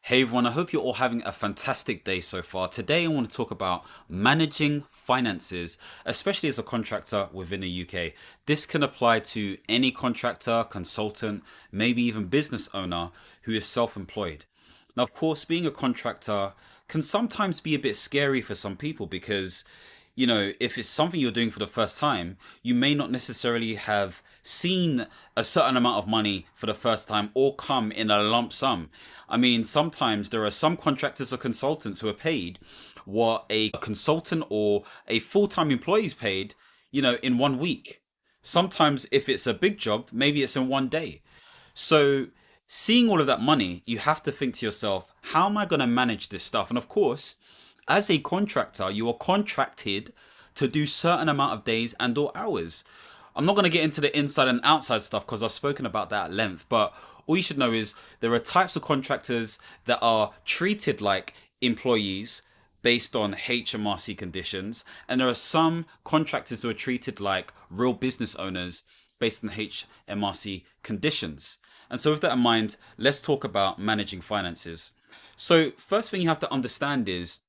Hey everyone, I hope you're all having a fantastic day so far. Today I want to talk about managing finances, especially as a contractor within the UK. This can apply to any contractor, consultant, maybe even business owner who is self-employed. Now, of course, being a contractor can sometimes be a bit scary for some people because, if it's something you're doing for the first time, you may not necessarily have seen a certain amount of money for the first time or come in a lump sum. I mean, sometimes there are some contractors or consultants who are paid what a consultant or a full-time employee is paid, in 1 week. Sometimes if it's a big job, maybe it's in 1 day. So seeing all of that money, you have to think to yourself, how am I going to manage this stuff? And of course, as a contractor, you are contracted to do certain amount of days and or hours. I'm not going to get into the inside and outside stuff because I've spoken about that at length, but all you should know is there are types of contractors that are treated like employees based on HMRC conditions, and there are some contractors who are treated like real business owners based on HMRC conditions. And so with that in mind, let's talk about managing finances. So first thing you have to understand is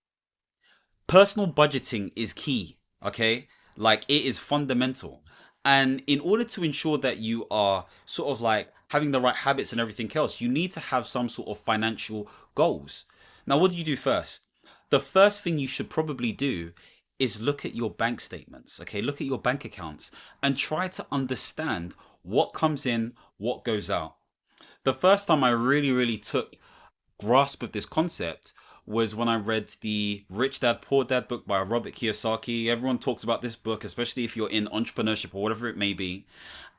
personal budgeting is key, okay? Like it is fundamental. And in order to ensure that you are sort of like having the right habits and everything else, you need to have some sort of financial goals. Now, what do you do first? The first thing you should probably do is look at your bank statements, okay? Look at your bank accounts and try to understand what comes in, what goes out. The first time I really took grasp of this concept was when I read the Rich Dad Poor Dad book by Robert Kiyosaki. Everyone talks about this book, especially if you're in entrepreneurship or whatever it may be.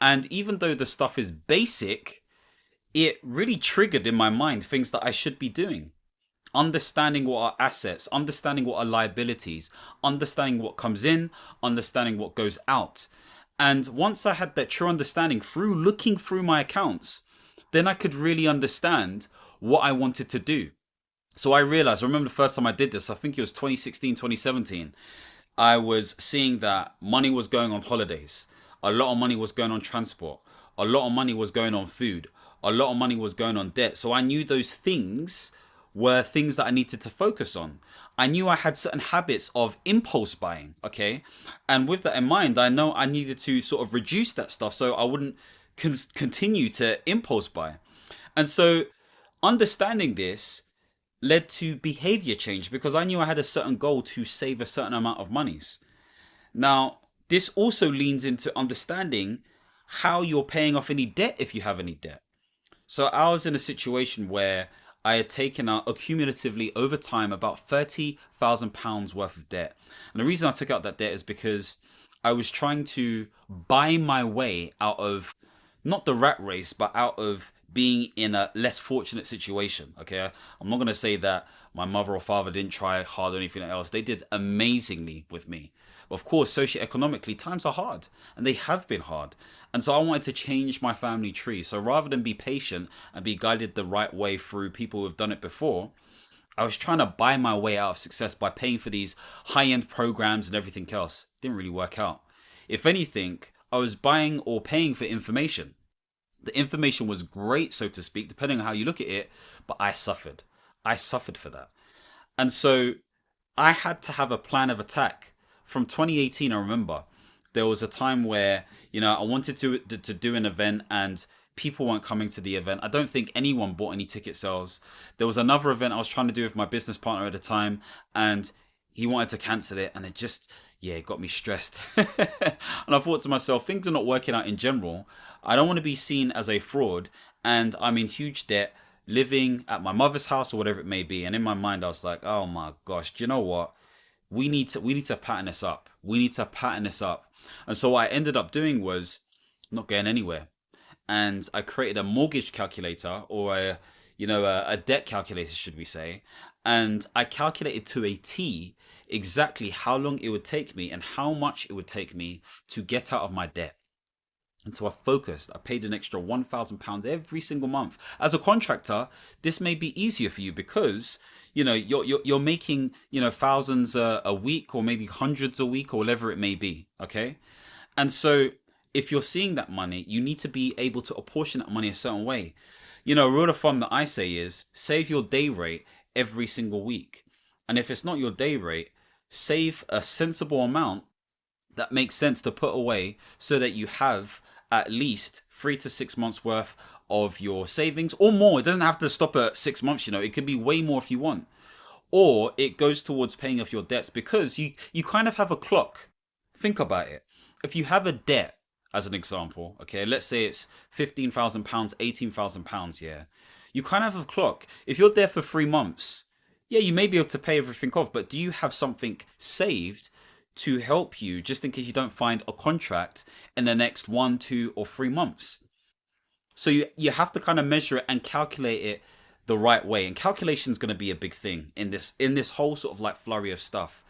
And even though the stuff is basic, it really triggered in my mind things that I should be doing. Understanding what are assets, understanding what are liabilities, understanding what comes in, understanding what goes out. And once I had that true understanding through looking through my accounts, then I could really understand what I wanted to do. So I realized, I remember the first time I did this, I think it was 2016, 2017. I was seeing that money was going on holidays. A lot of money was going on transport. A lot of money was going on food. A lot of money was going on debt. So I knew those things were things that I needed to focus on. I knew I had certain habits of impulse buying, okay? And with that in mind, I know I needed to sort of reduce that stuff so I wouldn't continue to impulse buy. And so understanding this led to behavior change because I knew I had a certain goal to save a certain amount of monies. Now, this also leans into understanding how you're paying off any debt if you have any debt. So I was in a situation where I had taken out accumulatively over time about £30,000 worth of debt. And the reason I took out that debt is because I was trying to buy my way out of not the rat race, but out of being in a less fortunate situation. Okay, I'm not going to say that my mother or father didn't try hard or anything else. They did amazingly with me. Of course, socioeconomically, times are hard and they have been hard. And so I wanted to change my family tree. So rather than be patient and be guided the right way through people who have done it before, I was trying to buy my way out of success by paying for these high-end programs and everything else. Didn't really work out. If anything, I was buying or paying for information. The information was great, so to speak, depending on how you look at it, but I suffered. I suffered for that. And so I had to have a plan of attack. From 2018, I remember there was a time where, I wanted to do an event and people weren't coming to the event. I don't think anyone bought any ticket sales. There was another event I was trying to do with my business partner at the time, and he wanted to cancel it, and it just, yeah, it got me stressed. And I thought to myself, things are not working out in general. I don't want to be seen as a fraud, and I'm in huge debt, living at my mother's house or whatever it may be. And in my mind, I was like, oh my gosh, do you know what? We need to pattern this up. We need to pattern this up. And so what I ended up doing was not getting anywhere. And I created a mortgage calculator, or a debt calculator, should we say. And I calculated to a T exactly how long it would take me and how much it would take me to get out of my debt. And so I focused. I paid an extra £1,000 every single month. As a contractor, this may be easier for you because you're making thousands a week, or maybe hundreds a week, or whatever it may be. Okay, and so if you're seeing that money, you need to be able to apportion that money a certain way. Rule of thumb that I say is save your day rate every single week. And if it's not your day rate, save a sensible amount that makes sense to put away so that you have at least 3 to 6 months worth of your savings or more. It doesn't have to stop at 6 months, it could be way more if you want. Or it goes towards paying off your debts because you kind of have a clock. Think about it. If you have a debt, as an example, okay, let's say it's £15,000, £18,000, yeah. You kind of have a clock. If you're there for 3 months, yeah, you may be able to pay everything off, but do you have something saved to help you just in case you don't find a contract in the next 1, 2, or 3 months? So you have to kind of measure it and calculate it the right way. And calculation is going to be a big thing in this whole sort of like flurry of stuff.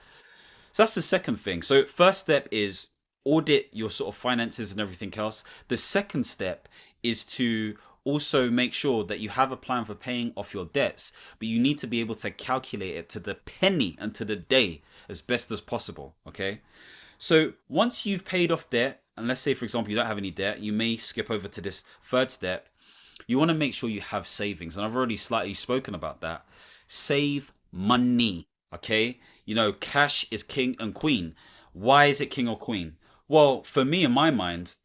So that's the second thing. So first step is audit your sort of finances and everything else. The second step is to also make sure that you have a plan for paying off your debts, but you need to be able to calculate it to the penny and to the day as best as possible. Okay. So once you've paid off debt, and let's say, for example, you don't have any debt, you may skip over to this third step. You want to make sure you have savings. And I've already slightly spoken about that. Save money. Okay. Cash is king and queen. Why is it king or queen? Well, for me, in my mind,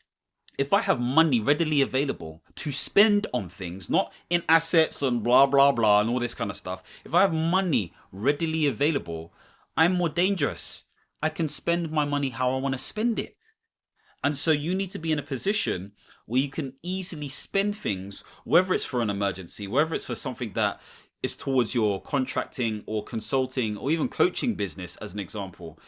if I have money readily available to spend on things, not in assets and blah, blah, blah, and all this kind of stuff. If I have money readily available, I'm more dangerous. I can spend my money how I want to spend it. And so you need to be in a position where you can easily spend things, whether it's for an emergency, whether it's for something that is towards your contracting or consulting or even coaching business, as an example,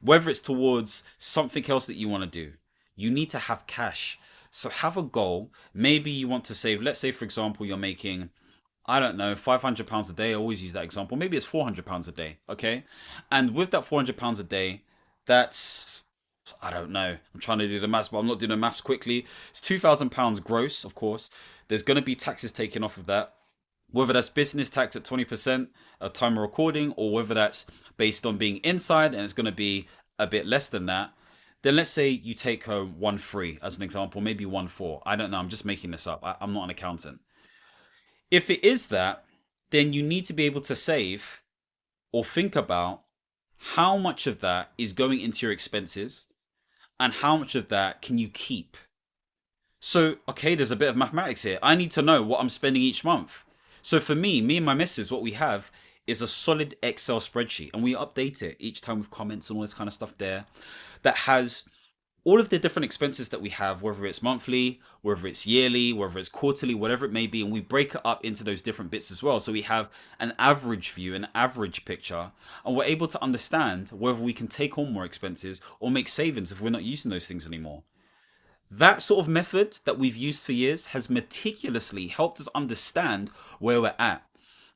whether it's towards something else that you want to do. You need to have cash. So have a goal. Maybe you want to save, let's say, for example, you're making, I don't know, £500 a day. I always use that example. Maybe it's £400 a day. Okay. And with that £400 a day, that's, I don't know. I'm trying to do the maths, but I'm not doing the maths quickly. It's £2,000 gross, of course. There's going to be taxes taken off of that. Whether that's business tax at 20% of time of recording, or whether that's based on being inside and it's going to be a bit less than that. Then let's say you take home 1,300 as an example, maybe 1,400. I don't know. I'm just making this up. I'm not an accountant. If it is that, then you need to be able to save or think about how much of that is going into your expenses and how much of that can you keep. So, okay, there's a bit of mathematics here. I need to know what I'm spending each month. So for me and my missus, what we have is a solid Excel spreadsheet, and we update it each time with comments and all this kind of stuff there, that has all of the different expenses that we have, whether it's monthly, whether it's yearly, whether it's quarterly, whatever it may be. And we break it up into those different bits as well. So we have an average view, an average picture, and we're able to understand whether we can take on more expenses or make savings if we're not using those things anymore. That sort of method that we've used for years has meticulously helped us understand where we're at.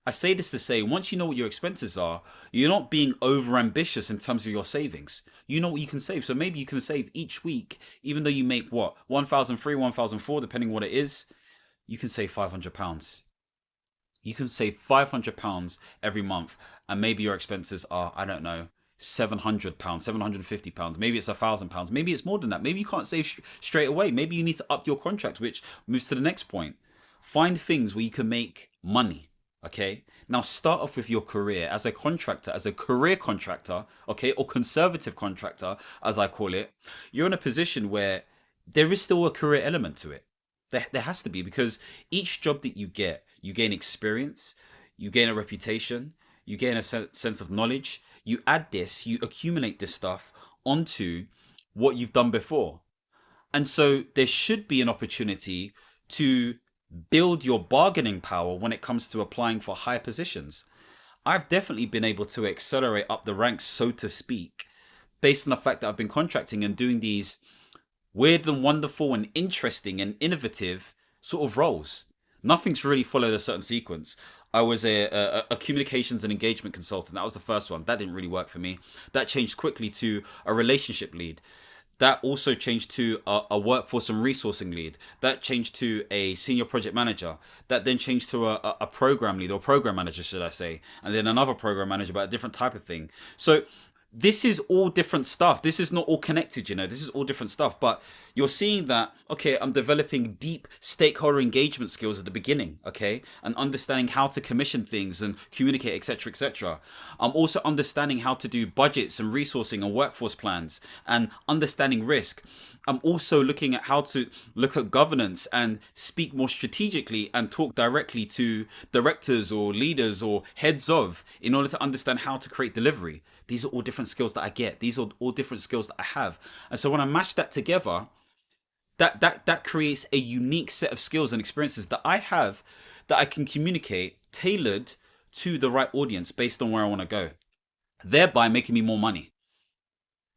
I say this to say, once you know what your expenses are, you're not being over ambitious in terms of your savings. You know what you can save. So maybe you can save each week, even though you make what, 1,300, 1,400, depending what it is, you can save £500. You can save £500 every month. And maybe your expenses are, I don't know, £700, £750. Maybe it's £1,000. Maybe it's more than that. Maybe you can't save straight away. Maybe you need to up your contract, which moves to the next point. Find things where you can make money. Okay, now start off with your career as a contractor, as a career contractor, okay, or conservative contractor, as I call it. You're in a position where there is still a career element to it. There has to be, because each job that you get, you gain experience, you gain a reputation, you gain a sense of knowledge. You add this, you accumulate this stuff onto what you've done before. And so there should be an opportunity to build your bargaining power when it comes to applying for high positions. I've definitely been able to accelerate up the ranks, so to speak, based on the fact that I've been contracting and doing these weird and wonderful and interesting and innovative sort of roles. Nothing's really followed a certain sequence. I was a communications and engagement consultant. That was the first one. That didn't really work for me. That changed quickly to a relationship lead. That also changed to a workforce and resourcing lead. That changed to a senior project manager. That then changed to a program lead, or program manager, should I say. And then another program manager, but a different type of thing. So this is all different stuff. This is not all connected, this is all different stuff. But You're seeing that, okay, I'm developing deep stakeholder engagement skills at the beginning, okay, and understanding how to commission things and communicate, etc., etc. I'm also understanding how to do budgets and resourcing and workforce plans and understanding risk. I'm also looking at how to look at governance and speak more strategically and talk directly to directors or leaders or heads of in order to understand how to create delivery. These are all different skills that I get. These are all different skills that I have. And so when I mash that together, that creates a unique set of skills and experiences that I have that I can communicate tailored to the right audience based on where I want to go, thereby making me more money.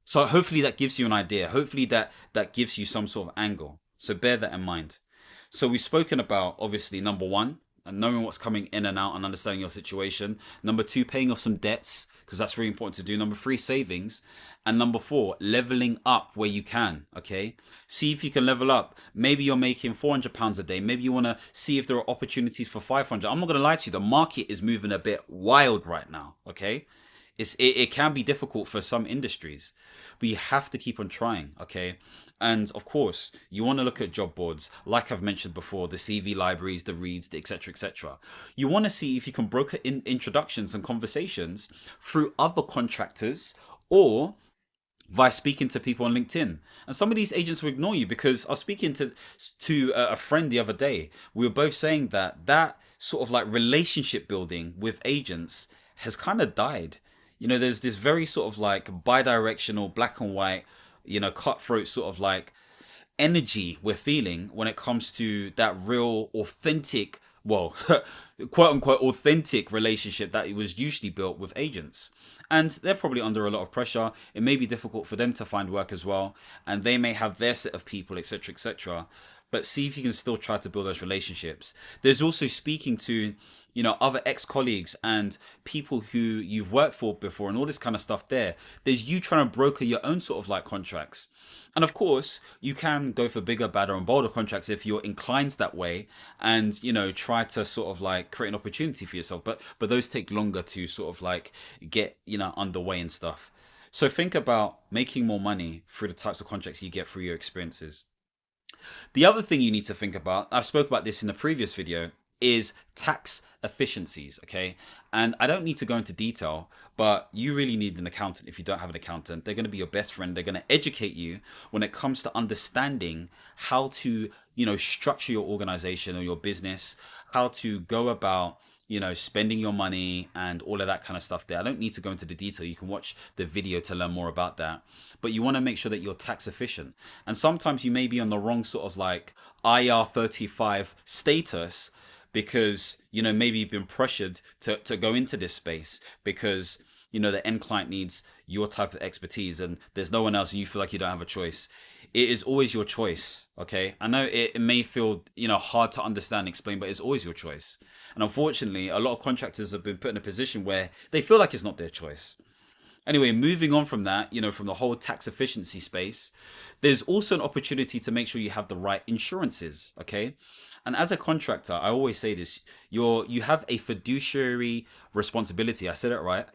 So hopefully that gives you an idea. Hopefully that gives you some sort of angle. So bear that in mind. So we've spoken about, obviously, number one, and knowing what's coming in and out and understanding your situation. Number two, paying off some debts, because that's really important to do. Number three, savings. And number four, leveling up where you can. Okay. See if you can level up. Maybe you're making £400 a day. Maybe you want to see if there are opportunities for 500. I'm not going to lie to you. The market is moving a bit wild right now. Okay. It can be difficult for some industries, but you have to keep on trying, okay? And of course, you want to look at job boards, like I've mentioned before, the CV libraries, the reads, the etc., etc. You want to see if you can broker introductions and conversations through other contractors or via speaking to people on LinkedIn. And some of these agents will ignore you because I was speaking to a friend the other day. We were both saying that sort of like relationship building with agents has kind of died. There's this very sort of like bi-directional, black and white, cutthroat sort of like energy we're feeling when it comes to that real authentic, well, quote unquote authentic relationship that it was usually built with agents. And they're probably under a lot of pressure. It may be difficult for them to find work as well, and they may have their set of people, etc., etc. But see if you can still try to build those relationships. There's also speaking to other ex-colleagues and people who you've worked for before and all this kind of stuff there. There's you trying to broker your own sort of like contracts. And of course, you can go for bigger, badder and bolder contracts if you're inclined that way and, try to sort of like create an opportunity for yourself. But those take longer to sort of like get, underway and stuff. So think about making more money through the types of contracts you get through your experiences. The other thing you need to think about, I spoke about this in the previous video, is tax efficiencies, okay? And I don't need to go into detail, but you really need an accountant if you don't have an accountant. They're going to be your best friend. They're going to educate you when it comes to understanding how to, structure your organization or your business, how to go about spending your money and all of that kind of stuff there. I don't need to go into the detail. You can watch the video to learn more about that. But you want to make sure that you're tax efficient. And sometimes you may be on the wrong sort of like IR35 status because, maybe you've been pressured to go into this space because, the end client needs your type of expertise and there's no one else and you feel like you don't have a choice. It is always your choice, okay? I know it may feel, hard to understand and explain, but it's always your choice. And unfortunately, a lot of contractors have been put in a position where they feel like it's not their choice. Anyway, moving on from that, from the whole tax efficiency space, there's also an opportunity to make sure you have the right insurances, okay? And as a contractor, I always say this, you have a fiduciary responsibility, I said it right,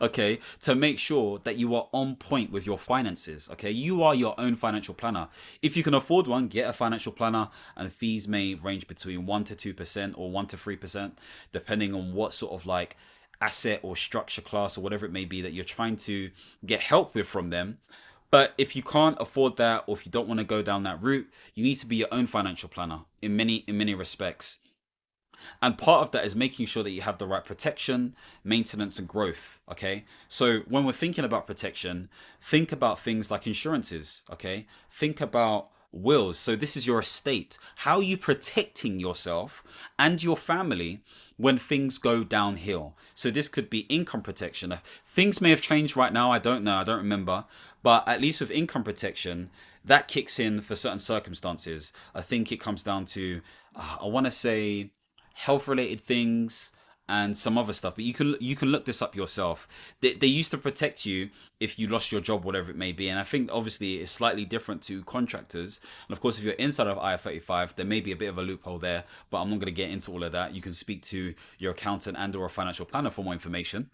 okay, to make sure that you are on point with your finances, okay? You are your own financial planner. If you can afford one, get a financial planner, and fees may range between 1 to 2% or 1 to 3%, depending on what sort of like asset or structure class or whatever it may be that you're trying to get help with from them. But if you can't afford that, or if you don't want to go down that route, you need to be your own financial planner in many respects. And part of that is making sure that you have the right protection, maintenance, and growth. Okay. So when we're thinking about protection, think about things like insurances. Okay. Think about wills. So this is your estate. How are you protecting yourself and your family when things go downhill? So this could be income protection. Things may have changed right now. I don't know. I don't remember. But at least with income protection, that kicks in for certain circumstances. I think it comes down to, I want to say, health related things and some other stuff, but you can look this up yourself. They used to protect you if you lost your job, whatever it may be, and I think obviously it's slightly different to contractors. And of course, if you're inside of IR35, there may be a bit of a loophole there, but I'm not going to get into all of that. You can speak to your accountant and or a financial planner for more information.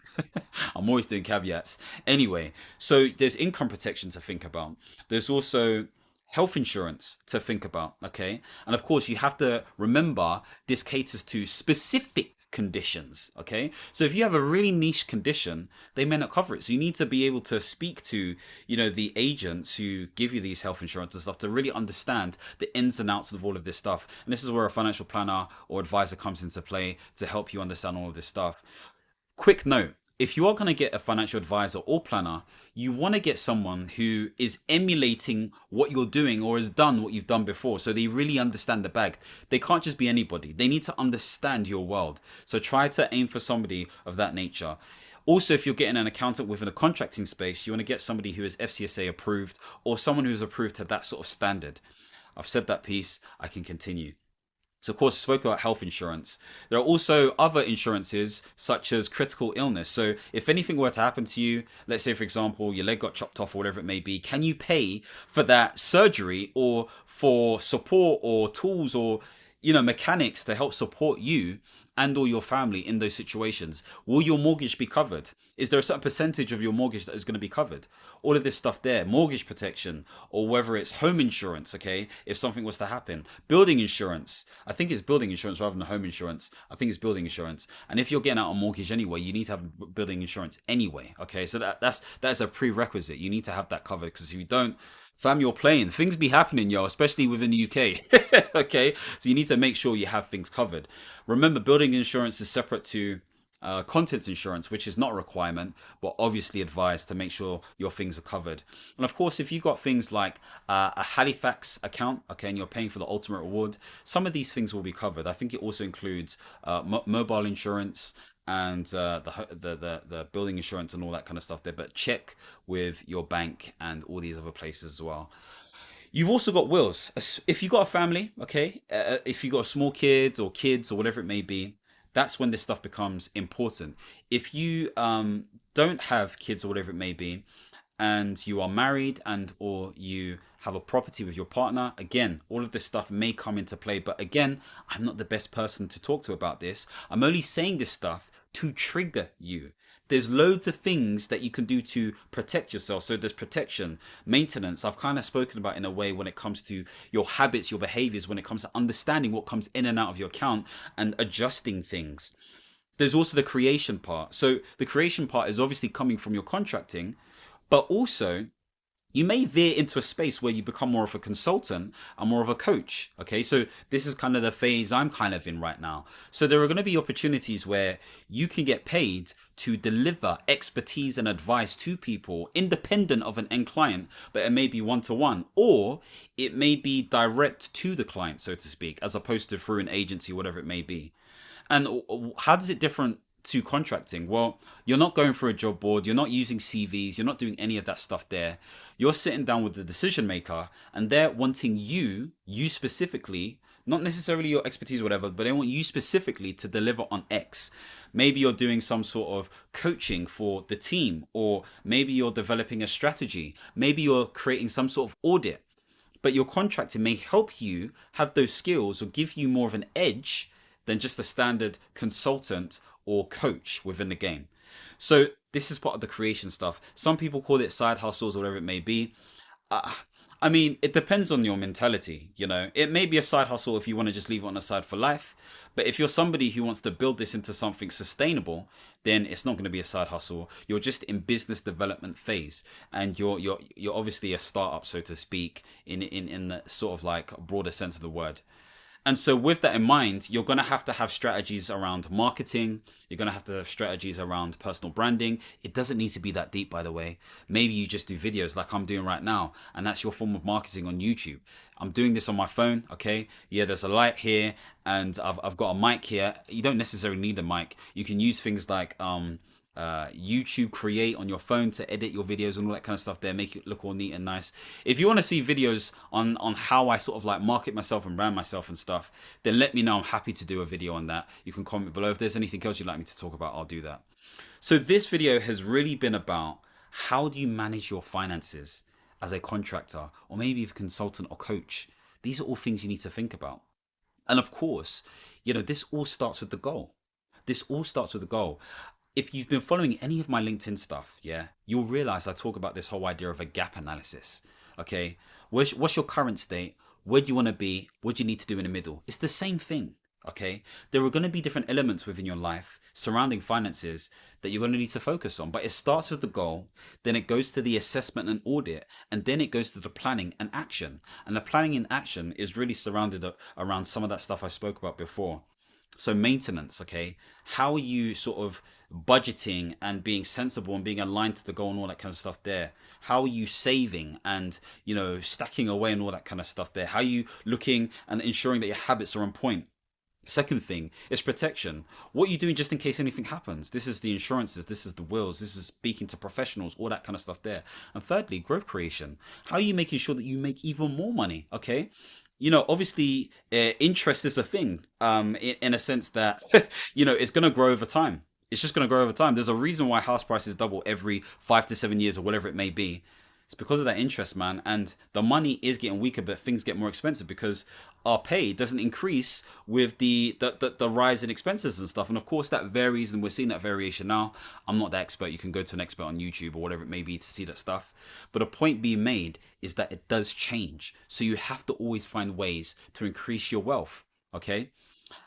I'm always doing caveats. Anyway, so there's income protection to think about. There's also health insurance to think about, okay? And of course, you have to remember this caters to specific conditions, okay? So if you have a really niche condition, they may not cover it. So you need to be able to speak to, the agents who give you these health insurance and stuff to really understand the ins and outs of all of this stuff. And this is where a financial planner or advisor comes into play to help you understand all of this stuff. Quick note, if you are going to get a financial advisor or planner, you want to get someone who is emulating what you're doing or has done what you've done before. So they really understand the bag. They can't just be anybody. They need to understand your world. So try to aim for somebody of that nature. Also, if you're getting an accountant within a contracting space, you want to get somebody who is FCSA approved or someone who's approved to that sort of standard. I've said that piece. I can continue. So of course, I spoke about health insurance. There are also other insurances such as critical illness. So if anything were to happen to you, let's say for example, your leg got chopped off or whatever it may be, can you pay for that surgery or for support or tools or, mechanics to help support you and or your family in those situations? Will your mortgage be covered? Is there a certain percentage of your mortgage that is going to be covered? All of this stuff there, mortgage protection, or whether it's home insurance, okay, if something was to happen. Building insurance, I think it's building insurance rather than home insurance. I think it's building insurance. And if you're getting out a mortgage anyway, you need to have building insurance anyway, okay? So that's a prerequisite. You need to have that covered, because if you don't, fam, you're playing. Things be happening, yo, especially within the UK. Okay, so you need to make sure you have things covered. Remember, building insurance is separate to contents insurance, which is not a requirement, but obviously advised to make sure your things are covered. And of course, if you've got things like a Halifax account, okay, and you're paying for the ultimate reward, some of these things will be covered. I think it also includes mobile insurance and the building insurance and all that kind of stuff there. But check with your bank and all these other places as well. You've also got wills. If you've got a family, okay, if you've got small kids or whatever it may be, that's when this stuff becomes important. If you don't have kids or whatever it may be, and you are married and or you have a property with your partner, again, all of this stuff may come into play. But again, I'm not the best person to talk to about this. I'm only saying this stuff to trigger you. There's loads of things that you can do to protect yourself. So there's protection, maintenance. I've kind of spoken about in a way when it comes to your habits, your behaviors, when it comes to understanding what comes in and out of your account and adjusting things. There's also the creation part. So the creation part is obviously coming from your contracting, but also you may veer into a space where you become more of a consultant and more of a coach. Okay, so this is kind of the phase I'm kind of in right now. So there are going to be opportunities where you can get paid to deliver expertise and advice to people independent of an end client, but it may be one-to-one, or it may be direct to the client, so to speak, as opposed to through an agency, whatever it may be. And how does it different to contracting? Well, you're not going through a job board, you're not using CVs, you're not doing any of that stuff there. You're sitting down with the decision maker and they're wanting you specifically, not necessarily your expertise or whatever, but they want you specifically to deliver on X. Maybe you're doing some sort of coaching for the team, or maybe you're developing a strategy, maybe you're creating some sort of audit, but your contracting may help you have those skills or give you more of an edge than just a standard consultant or coach within the game. So this is part of the creation stuff. Some people call it side hustles or whatever it may be. I mean, it depends on your mentality. It may be a side hustle if you want to just leave it on the side for life. But if you're somebody who wants to build this into something sustainable, then it's not going to be a side hustle. You're just in business development phase, and you're obviously a startup, so to speak, in the sort of like broader sense of the word. And so with that in mind, you're going to have strategies around marketing. You're going to have strategies around personal branding. It doesn't need to be that deep, by the way. Maybe you just do videos like I'm doing right now, and that's your form of marketing on YouTube. I'm doing this on my phone, okay? Yeah, there's a light here, and I've got a mic here. You don't necessarily need a mic. You can use things like YouTube Create on your phone to edit your videos and all that kind of stuff there, make it look all neat and nice. If you want to see videos on how I sort of like market myself and brand myself and stuff, then let me know. I'm happy to do a video on that. You can comment below. If there's anything else you'd like me to talk about, I'll do that. So this video has really been about how do you manage your finances as a contractor, or maybe a consultant or coach. These are all things you need to think about. And of course, this all starts with the goal. This all starts with the goal. If you've been following any of my LinkedIn stuff, yeah, you'll realize I talk about this whole idea of a gap analysis. Okay, what's your current state? Where do you want to be? What do you need to do in the middle? It's the same thing. Okay, there are going to be different elements within your life surrounding finances that you're going to need to focus on, but it starts with the goal, then it goes to the assessment and audit, and then it goes to the planning and action. And the planning and action is really surrounded around some of that stuff I spoke about before. So maintenance, okay, how are you sort of budgeting and being sensible and being aligned to the goal and all that kind of stuff there? How are you saving and, stacking away and all that kind of stuff there? How are you looking and ensuring that your habits are on point? Second thing is protection. What are you doing just in case anything happens? This is the insurances, this is the wills, this is speaking to professionals, all that kind of stuff there. And thirdly, growth creation. How are you making sure that you make even more money? Okay. Obviously, interest is a thing, in a sense that, it's going to grow over time. It's just going to grow over time. There's a reason why house prices double every 5 to 7 years or whatever it may be. It's because of that interest, man. And the money is getting weaker, but things get more expensive because our pay doesn't increase with the rise in expenses and stuff. And of course, that varies, and we're seeing that variation now. I'm not the expert. You can go to an expert on YouTube or whatever it may be to see that stuff. But a point being made is that it does change. So you have to always find ways to increase your wealth. Okay.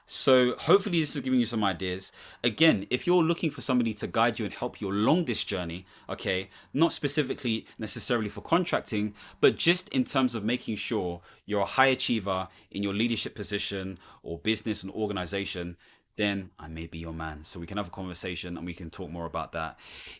So hopefully this is giving you some ideas. Again, if you're looking for somebody to guide you and help you along this journey, okay, not specifically necessarily for contracting, but just in terms of making sure you're a high achiever in your leadership position or business and organization, then I may be your man. So we can have a conversation and we can talk more about that.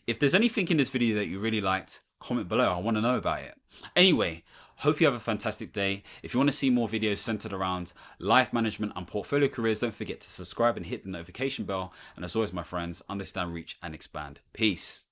If there's anything in this video that you really liked, comment below. I want to know about it. Anyway, hope you have a fantastic day. If you want to see more videos centered around life management and portfolio careers, don't forget to subscribe and hit the notification bell. And as always, my friends, understand, reach, and expand. Peace.